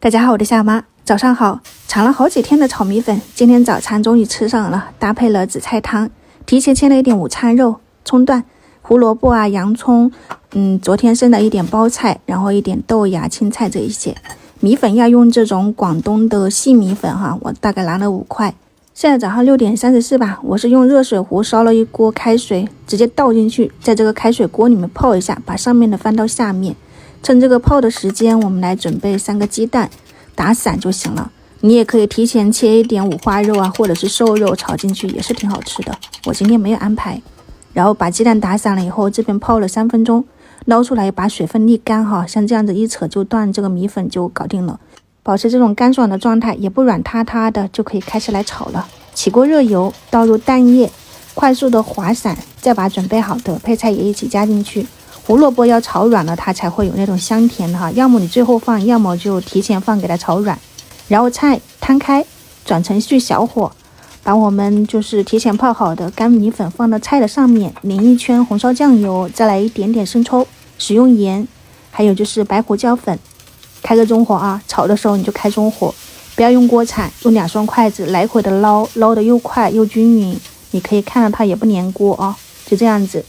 大家好，我的小妈，早上好。尝了好几天的炒米粉，今天早餐终于吃上了，搭配了紫菜汤，提前切了一点午餐肉、葱段、胡萝卜啊、洋葱，昨天剩的一点包菜，然后一点豆芽、青菜这一些。米粉要用这种广东的细米粉哈，我大概拿了5块。现在早上6点34吧，我是用热水壶烧了一锅开水，直接倒进去，在这个开水锅里面泡一下，把上面的翻到下面。趁这个泡的时间，我们来准备3个鸡蛋，打散就行了。你也可以提前切一点五花肉啊，或者是瘦肉炒进去，也是挺好吃的。我今天没有安排。然后把鸡蛋打散了以后，这边泡了3分钟，捞出来把水分沥干哈，像这样子一扯就断，这个米粉就搞定了。保持这种干爽的状态，也不软塌塌的，就可以开始来炒了。起锅热油，倒入蛋液，快速的滑散，再把准备好的配菜也一起加进去。胡萝卜要炒软了，它才会有那种香甜的哈，要么你最后放，要么就提前放给它炒软。然后菜摊开，转成巨小火，把我们就是提前泡好的干米粉放到菜的上面，淋一圈红烧酱油，再来一点点生抽，使用盐，还有就是白胡椒粉。开个中火啊，炒的时候你就开中火，不要用锅铲，用2双筷子来回的捞的又快又均匀。你可以看到它也不粘锅啊，就这样子。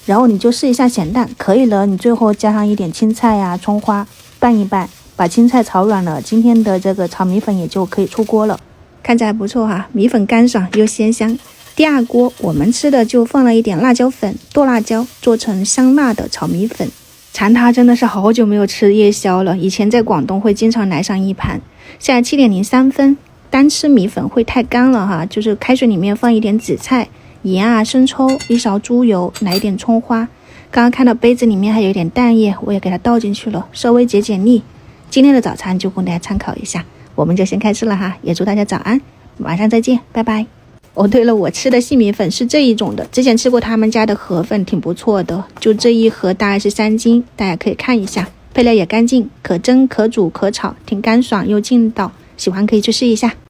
然后你就试一下咸淡，可以了，你最后加上一点青菜呀、葱花，拌一拌，把青菜炒软了，今天的这个炒米粉也就可以出锅了。看着还不错哈，米粉干爽又鲜香。第二锅我们吃的就放了一点辣椒粉，剁辣椒做成香辣的炒米粉。馋它真的是好久没有吃夜宵了，以前在广东会经常来上一盘。现在7点03分，单吃米粉会太干了哈，就是开水里面放一点紫菜、盐啊、生抽、1勺猪油，来一点葱花。刚刚看到杯子里面还有一点蛋液，我也给它倒进去了，稍微解腻。今天的早餐就供大家参考一下，我们就先开吃了哈，也祝大家早安，晚上再见，拜拜。哦，对了，我吃的细米粉是这一种的，之前吃过他们家的河粉，挺不错的，就这一盒大概是3斤，大家可以看一下，配料也干净，可蒸可煮可炒，挺干爽又劲道，喜欢可以去试一下。